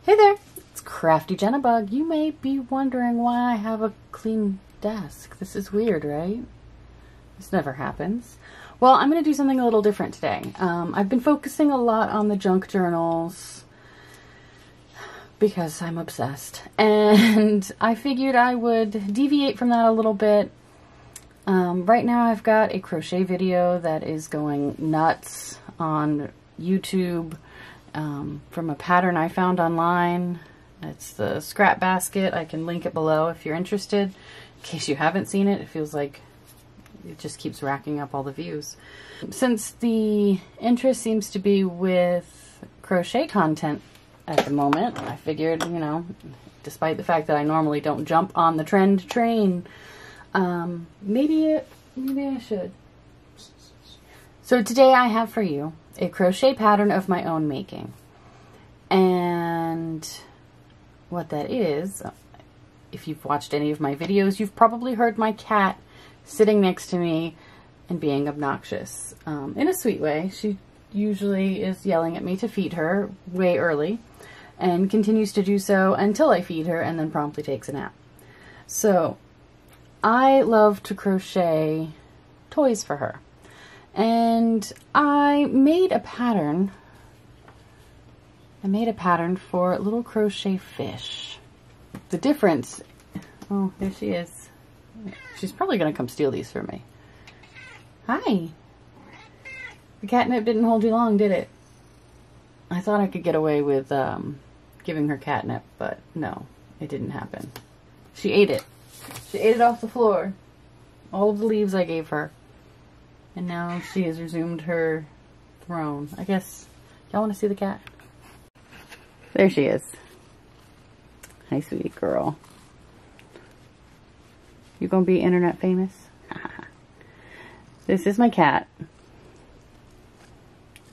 Hey there, it's Crafty Jenna Bug. You may be wondering why I have a clean desk. This is weird, right? This never happens. Well, I'm going to do something a little different today. I've been focusing a lot on the junk journals because I'm obsessed. And I figured I would deviate from that a little bit. Right now I've got a crochet video that is going nuts on YouTube. From a pattern I found online. It's the scrap basket. I can link it below if you're interested. In case you haven't seen it, it feels like it just keeps racking up all the views. Since the interest seems to be with crochet content at the moment, I figured, you know, despite the fact that I normally don't jump on the trend train, maybe I should. So today I have for you a crochet pattern of my own making. And what that is, if you've watched any of my videos, you've probably heard my cat sitting next to me and being obnoxious. In a sweet way. She usually is yelling at me to feed her way early and continues to do so until I feed her and then promptly takes a nap. So I love to crochet toys for her. And I made a pattern. For little crochet fish. The difference, oh, there she is. She's probably going to come steal these from me. Hi. The catnip didn't hold you long, did it? I thought I could get away with giving her catnip, but no, it didn't happen. She ate it. She ate it off the floor. All of the leaves I gave her. And now she has resumed her throne. I guess, y'all want to see the cat? There she is. Hi, sweetie girl. You gonna be internet famous? This is my cat.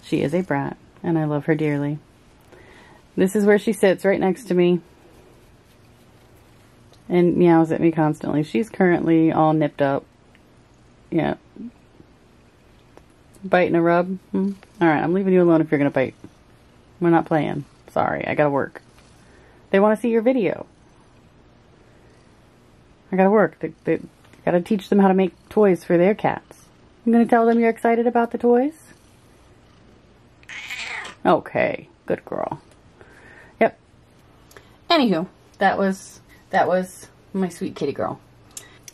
She is a brat, and I love her dearly. This is where she sits, right next to me. And meows at me constantly. She's currently all nipped up. Yeah. Bite and a rub? Alright, I'm leaving you alone if you're gonna bite. We're not playing. Sorry, I gotta work. They want to see your video. I gotta work. They gotta teach them how to make toys for their cats. You gonna tell them you're excited about the toys? Okay, good girl. Yep. Anywho, that was my sweet kitty girl.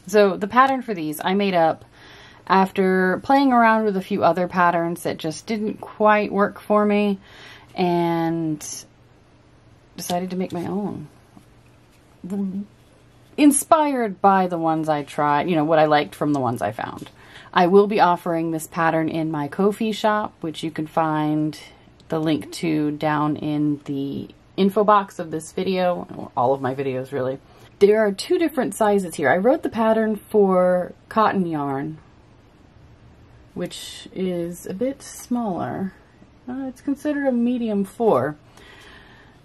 So the pattern for these I made up after playing around with a few other patterns that just didn't quite work for me, and decided to make my own. Inspired by the ones I tried, you know, what I liked from the ones I found. I will be offering this pattern in my Ko-fi shop, which you can find the link to down in the info box of this video, or all of my videos really. There are two different sizes here. I wrote the pattern for cotton yarn, which is a bit smaller. It's considered a medium 4.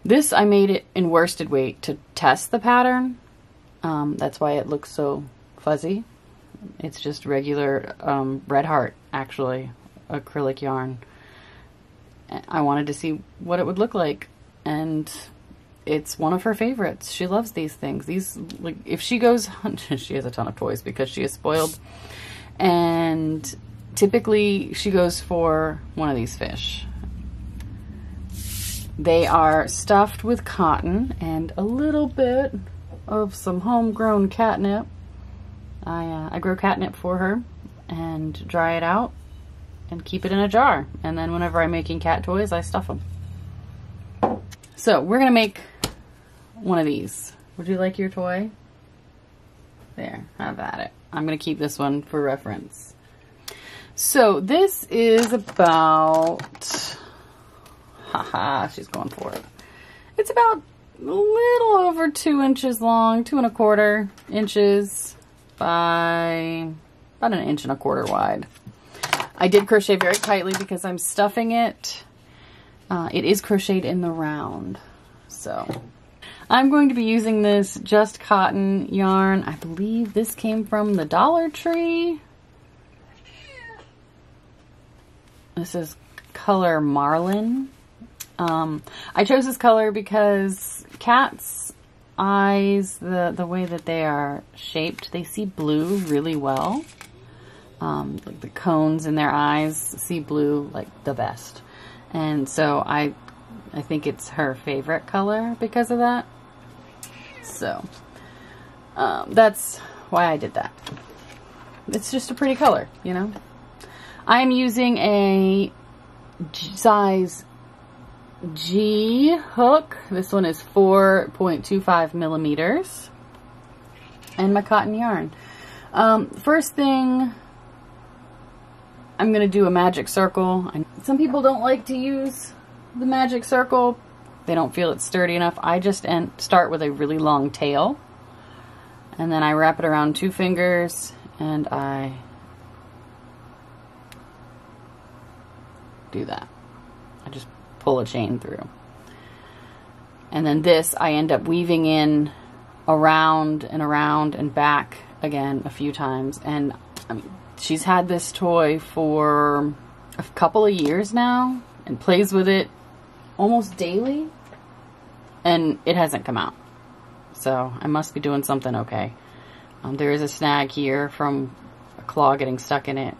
This, I made it in worsted weight to test the pattern. That's why it looks so fuzzy. It's just regular Red Heart, actually, acrylic yarn. I wanted to see what it would look like, and it's one of her favorites. She loves these things. These, like, if she goes, she has a ton of toys because she is spoiled, and typically she goes for one of these fish. They are stuffed with cotton and a little bit of some homegrown catnip. I grow catnip for her and dry it out and keep it in a jar. And then whenever I'm making cat toys, I stuff them. So we're gonna make one of these. Would you like your toy? There, have at it. I'm gonna keep this one for reference. So this is about, haha, she's going for it. It's about a little over 2 inches long, 2 1/4 inches by about 1 1/4 inches wide. I did crochet very tightly because I'm stuffing it. It is crocheted in the round. So I'm going to be using this Just Cotton yarn. I believe this came from the Dollar Tree. This is color Marlin. I chose this color because cats' eyes, the way that they are shaped, they see blue really well. Like the cones in their eyes see blue like the best. And so I think it's her favorite color because of that. So that's why I did that. It's just a pretty color, you know. I'm using a size G hook. This one is 4.25 millimeters. And my cotton yarn. First thing, I'm going to do a magic circle. Some people don't like to use the magic circle. They don't feel it's sturdy enough. I just start with a really long tail. And then I wrap it around 2 fingers and I do that. I just pull a chain through. And then this I end up weaving in around and back again a few times. And I mean, she's had this toy for a couple of years now and plays with it almost daily, and it hasn't come out. So I must be doing something okay. There is a snag here from a claw getting stuck in it.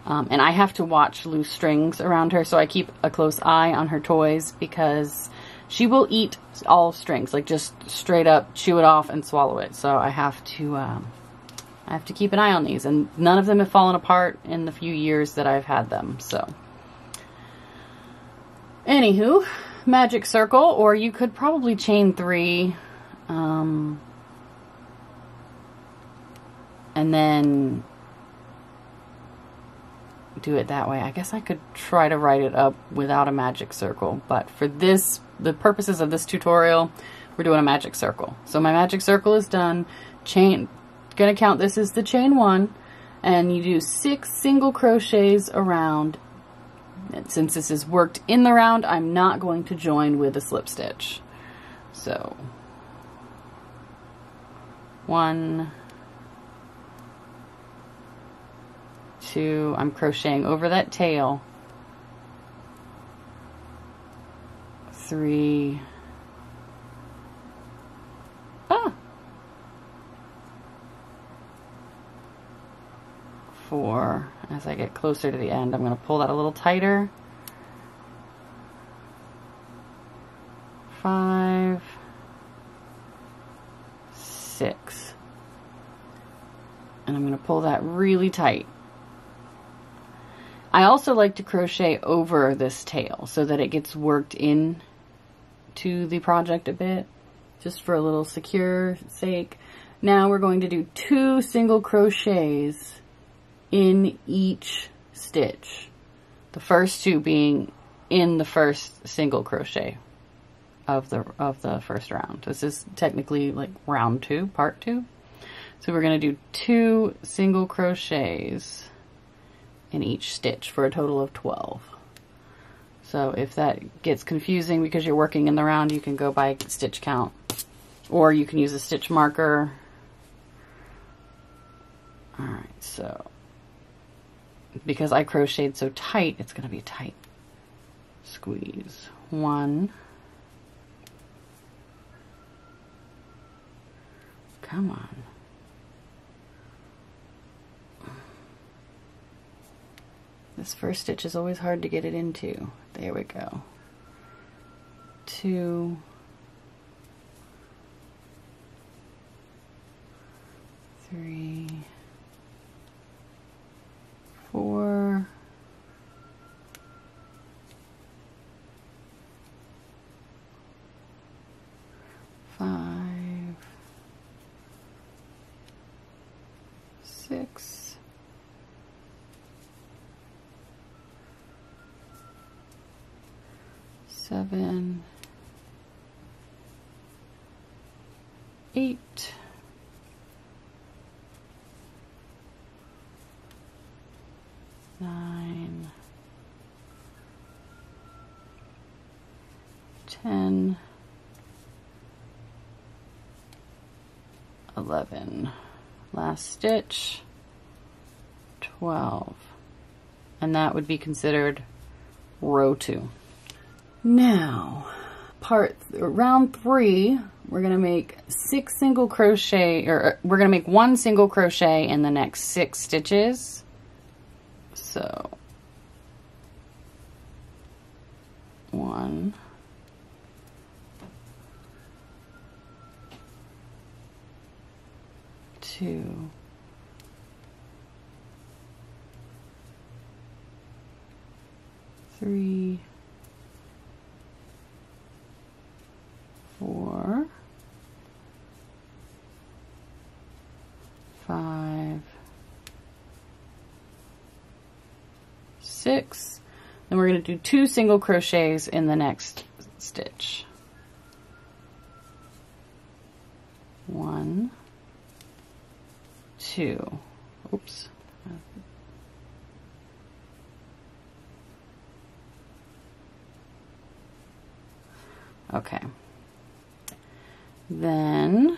And I have to watch loose strings around her, so I keep a close eye on her toys because she will eat all strings, like just straight up chew it off and swallow it. So I have to keep an eye on these, and none of them have fallen apart in the few years that I've had them. So anywho, magic circle, or you could probably chain 3, and then do it that way. I guess I could try to write it up without a magic circle, but for this, the purposes of this tutorial, we're doing a magic circle. So my magic circle is done. Gonna count this as the chain 1, and you do 6 single crochets around. And since this is worked in the round, I'm not going to join with a slip stitch. So 1, 2, I'm crocheting over that tail, 3, 4. As I get closer to the end, I'm going to pull that a little tighter. 5, 6. And I'm going to pull that really tight. I also like to crochet over this tail so that it gets worked in to the project a bit, just for a little secure sake. Now we're going to do 2 single crochets in each stitch. The first 2 being in the first single crochet of the first round. This is technically like round 2, part 2. So we're going to do 2 single crochets in each stitch for a total of 12. So if that gets confusing because you're working in the round, you can go by stitch count, or you can use a stitch marker. All right, so because I crocheted so tight, it's going to be tight. Squeeze. 1. Come on. This first stitch is always hard to get it into. There we go. 2. 3. 4. 5. 6. 7. 8. 9. 10. 11. Last stitch. 12. And that would be considered row 2. Now, round 3, we're going to make 6 single crochet, or we're going to make 1 single crochet in the next 6 stitches. So 1, 2, 3, 4, 5, 6. Then we're going to do 2 single crochets in the next stitch. 1, 2. Oops. Okay. Then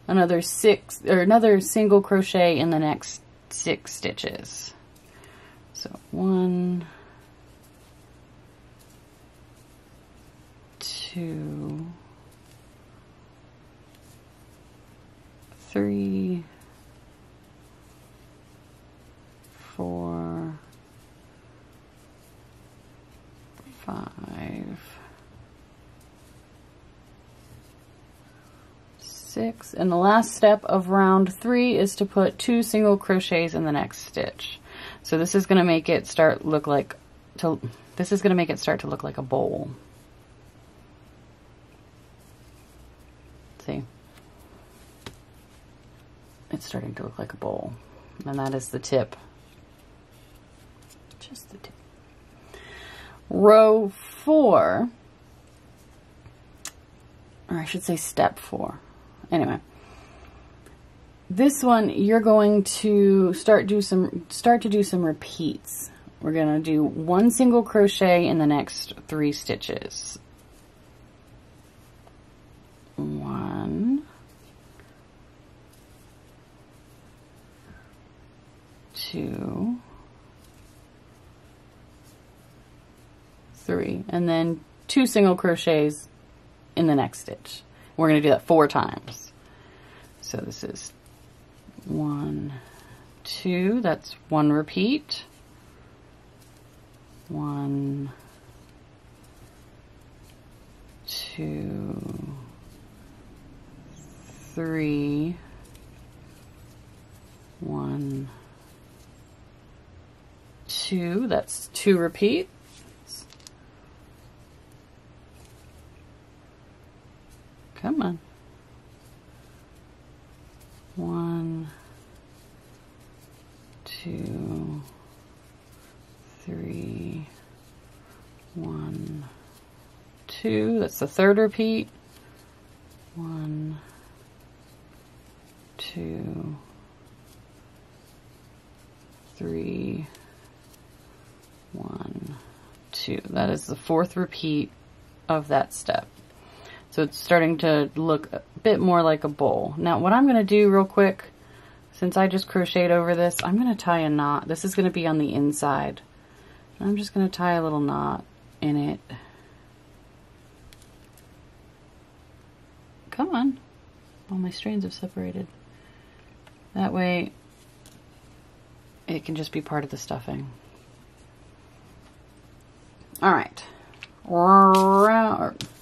another single crochet in the next 6 stitches. So 1, 2, 3, 4, 5, 6, and the last step of round 3 is to put 2 single crochets in the next stitch. So this is going to make it start to look like a bowl. See? It's starting to look like a bowl. And that is the tip. Just the tip. Row 4, or I should say step 4. Anyway, this one you're going to start to do some repeats. We're going to do 1 single crochet in the next 3 stitches. 1, 2, 3, and then 2 single crochets in the next stitch. We're going to do that 4 times. So this is 1, 2, that's 1 repeat. 1, 2, 3, 1, 2, that's 2 repeats. Come on. 1, 2, 3, 1, 2. That's the 3rd repeat. 1, 2, 3, 1, 2. That is the 4th repeat of that step. So it's starting to look a bit more like a bowl. Now what I'm going to do real quick, since I just crocheted over this, I'm going to tie a knot. This is going to be on the inside. I'm just going to tie a little knot in it. Come on. All my strands have separated. That way it can just be part of the stuffing. Alright.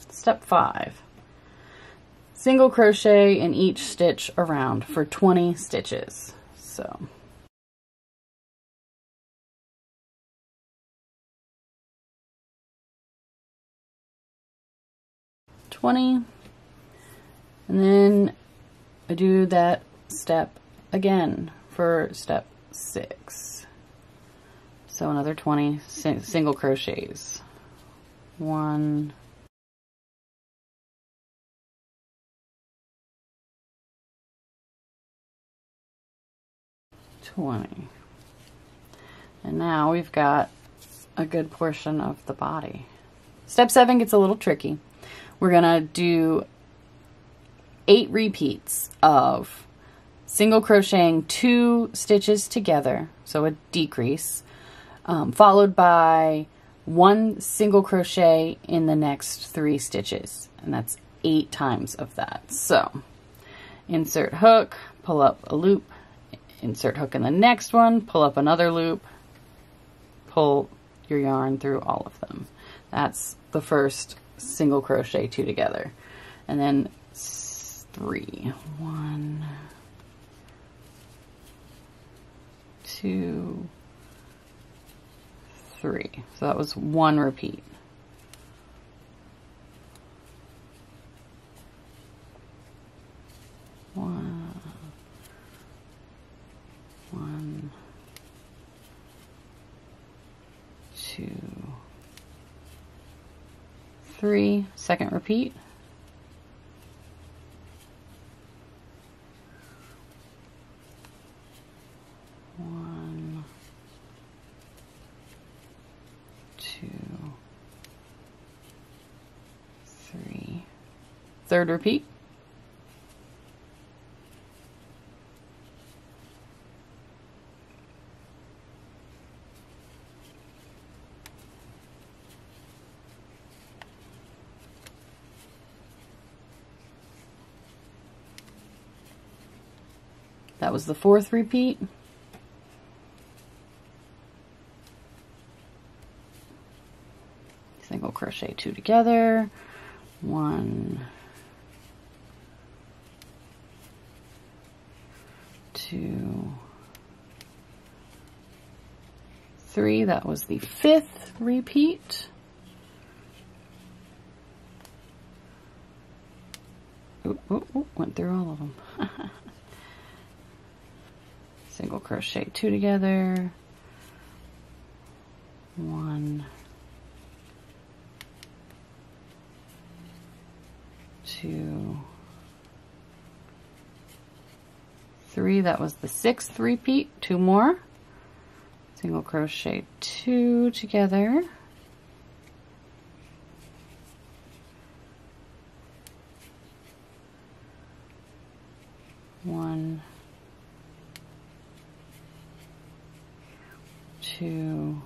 Step 5. Single crochet in each stitch around for 20 stitches. So 20, and then I do that step again for step 6. So another 20 single crochets. 1, 20. And now we've got a good portion of the body. Step 7 gets a little tricky. We're gonna do 8 repeats of single crocheting 2 stitches together, so a decrease, followed by 1 single crochet in the next 3 stitches, and that's 8 times of that. So insert hook, pull up a loop, insert hook in the next one, pull up another loop, pull your yarn through all of them. That's the first single crochet 2 together. And then 3, 1, 2, 3. So that was 1 repeat. One, 2, 3. Second repeat. 1, 2, 3. Third repeat. That was the 4th repeat. Single crochet 2 together. 1, 2, 3. That was the 5th repeat. Ooh, ooh, ooh, went through all of them. Single crochet 2 together. 1, 2, 3. That was the 6th repeat. 2 more. Single crochet 2 together. 1, 2,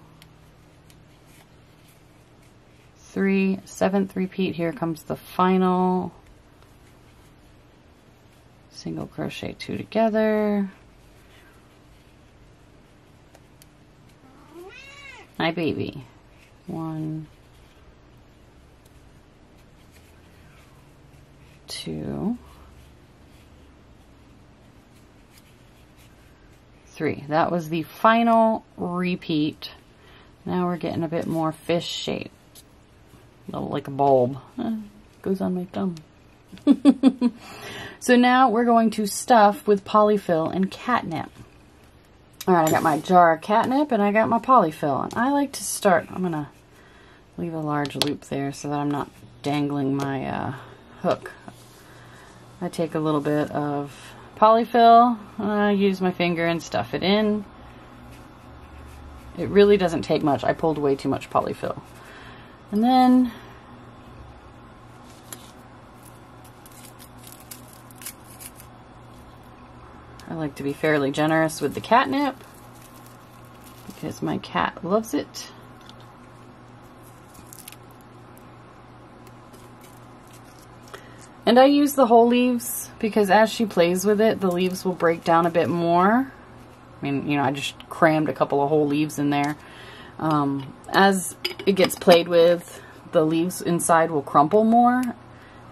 3. 7th repeat. Here comes the final. Single crochet 2 together. My baby. 1, 2, 3. That was the final repeat. Now we're getting a bit more fish shape. Like a bulb. Goes on my thumb. So now we're going to stuff with polyfil and catnip. Alright, I got my jar of catnip and I got my polyfil. And I like to start, I'm going to leave a large loop there so that I'm not dangling my hook. I take a little bit of polyfil, I use my finger and stuff it in. It really doesn't take much. I pulled way too much polyfil. And then I like to be fairly generous with the catnip because my cat loves it. And I use the whole leaves because as she plays with it, the leaves will break down a bit more. I mean, you know, I just crammed a couple of whole leaves in there. As it gets played with, the leaves inside will crumple more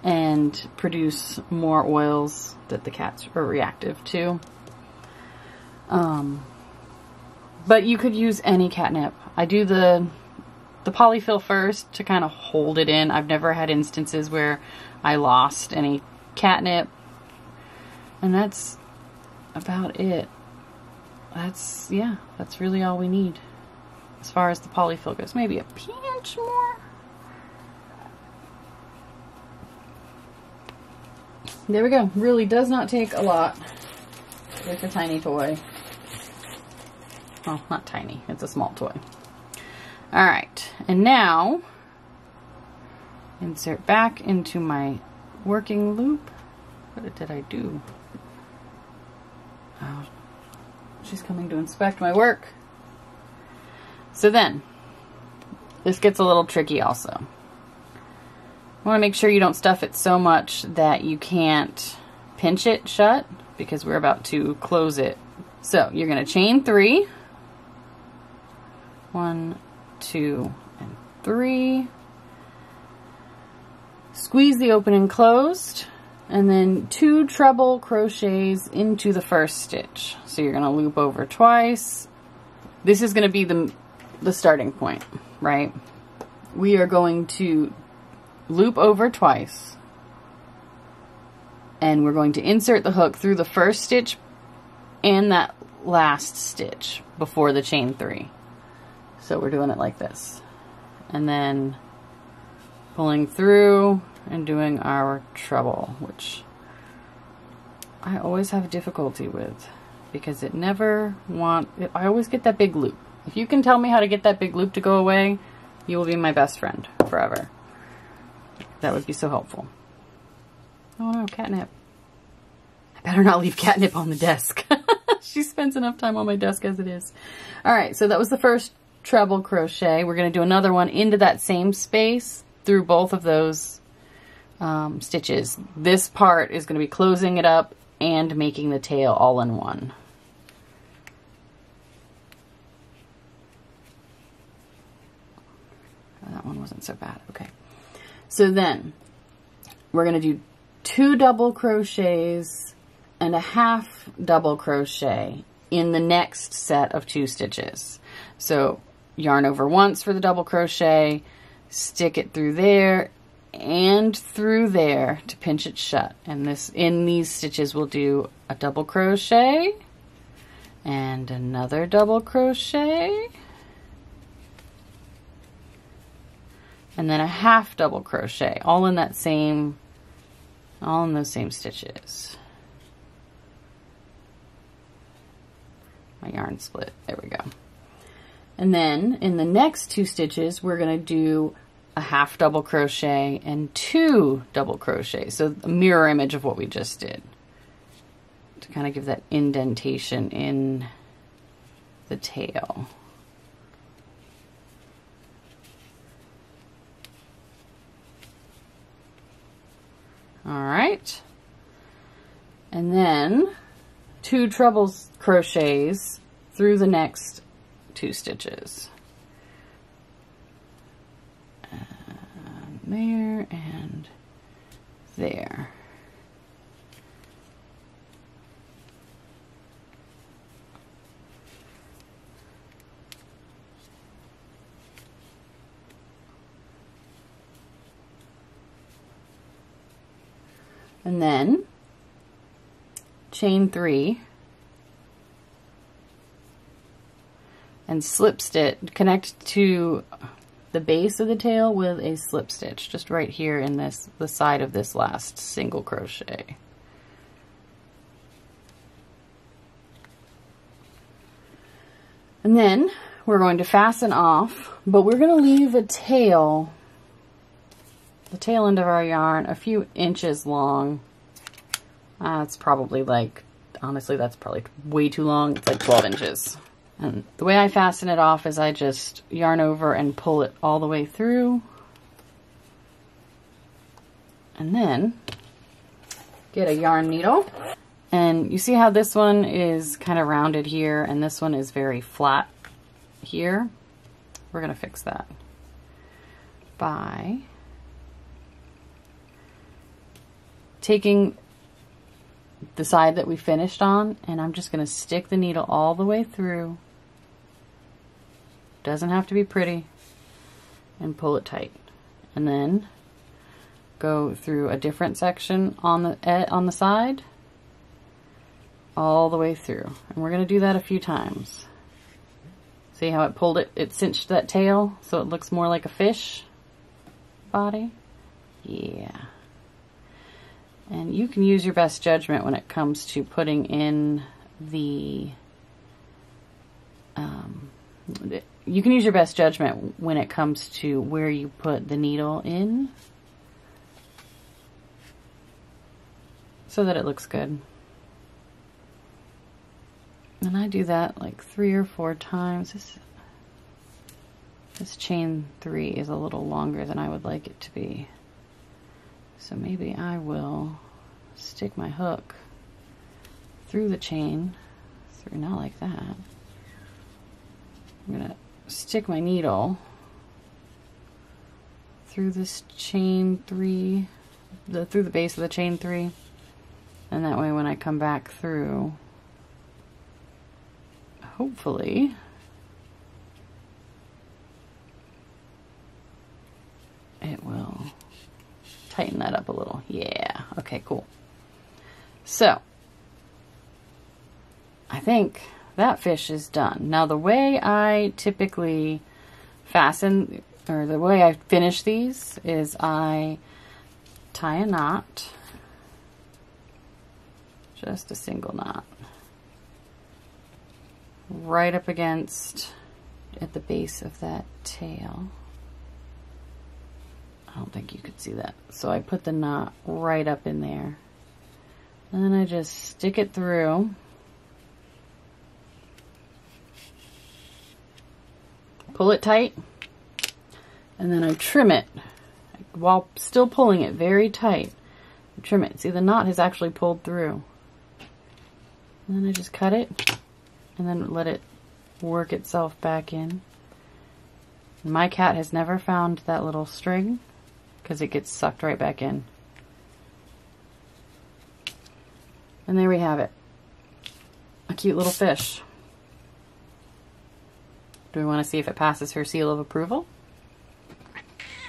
and produce more oils that the cats are reactive to. But you could use any catnip. I do the polyfil first to kind of hold it in. I've never had instances where I lost any catnip. And that's about it. That's really all we need as far as the polyfil goes. Maybe a pinch more. There we go. Really does not take a lot with a tiny toy. Well, not tiny. It's a small toy. Alright. And now, insert back into my working loop. What did I do? Oh, she's coming to inspect my work. So then, this gets a little tricky also. You want to make sure you don't stuff it so much that you can't pinch it shut, because we're about to close it. So you're going to chain 3. 1, 2, and 3. Squeeze the opening closed, and then 2 treble crochets into the first stitch. So you're going to loop over twice. This is going to be the starting point, right? We are going to loop over twice, and we're going to insert the hook through the first stitch and that last stitch before the chain 3. So we're doing it like this, and then pulling through and doing our treble, which I always have difficulty with because it never I always get that big loop. If you can tell me how to get that big loop to go away, you will be my best friend forever. That would be so helpful. Oh no, catnip. I better not leave catnip on the desk. She spends enough time on my desk as it is. All right, so that was the first treble crochet. We're going to do another one into that same space through both of those stitches. This part is going to be closing it up and making the tail all in one. That one wasn't so bad. Okay. So then we're going to do 2 double crochets and a half double crochet in the next set of 2 stitches. So yarn over once for the double crochet, stick it through there and through there to pinch it shut. And in these stitches we'll do a double crochet and another double crochet and then a half double crochet, all in those same stitches. My yarn split, there we go. And then in the next 2 stitches, we're gonna do a half double crochet and 2 double crochets. So a mirror image of what we just did, to kind of give that indentation in the tail. All right, and then 2 treble crochets through the next 2 stitches. And there and there. And then chain 3 and slip stitch, connect to the base of the tail with a slip stitch, just right here in the side of this last single crochet. And then we're going to fasten off, but we're going to leave a tail, the tail end of our yarn, a few inches long. It's probably like, honestly, that's probably way too long. It's like 12 inches. And the way I fasten it off is I just yarn over and pull it all the way through. And then get a yarn needle. And you see how this one is kind of rounded here and this one is very flat here? We're going to fix that by taking the side that we finished on, and I'm just going to stick the needle all the way through. Doesn't have to be pretty, and pull it tight. And then go through a different section on the side all the way through. And we're going to do that a few times. See how it pulled it? It cinched that tail so it looks more like a fish body. Yeah. And you can use your best judgment when it comes to putting in the, you can use your best judgment when it comes to where you put the needle in so that it looks good. And I do that like 3 or 4 times. This chain 3 is a little longer than I would like it to be. So maybe I will stick my hook through the chain, through, not like that. I'm gonna stick my needle through this chain 3, through the base of the chain 3, and that way when I come back through, hopefully it will tighten that up a little. Yeah, okay, cool. So I think that fish is done. Now the way I typically fasten, or the way I finish these, is I tie a knot, just a single knot, right up against, at the base of that tail. I don't think you could see that. So I put the knot right up in there. And then I just stick it through. Pull it tight. And then I trim it while still pulling it very tight. Trim it. See, the knot has actually pulled through. And then I just cut it and then let it work itself back in. My cat has never found that little string because it gets sucked right back in. And there we have it. A cute little fish. Do we want to see if it passes her seal of approval?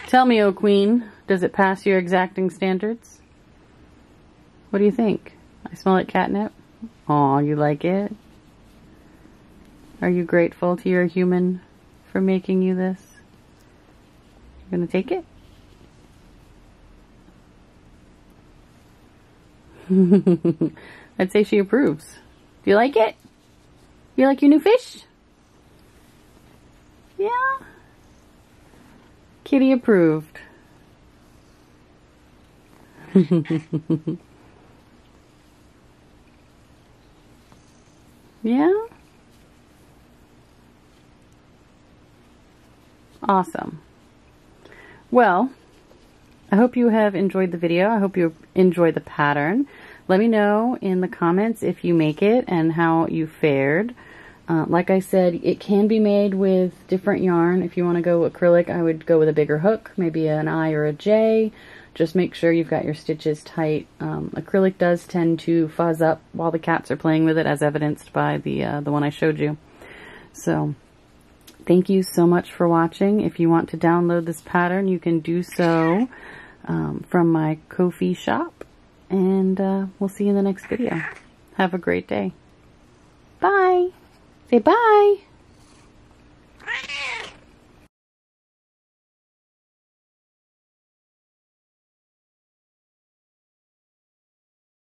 Tell me, oh queen, does it pass your exacting standards? What do you think? I smell like catnip. Aw, you like it? Are you grateful to your human for making you this? You're gonna take it? I'd say she approves. Do you like it? You like your new fish? Yeah? Kitty approved. Yeah? Awesome. Well, I hope you have enjoyed the video. I hope you enjoyed the pattern. Let me know in the comments if you make it and how you fared. Like I said, it can be made with different yarn. If you want to go acrylic, I would go with a bigger hook, maybe an I or a J. Just make sure you've got your stitches tight. Acrylic does tend to fuzz up while the cats are playing with it, as evidenced by the one I showed you. So, thank you so much for watching. If you want to download this pattern, you can do so from my Ko-fi shop. And we'll see you in the next video. Have a great day. Bye. Say bye.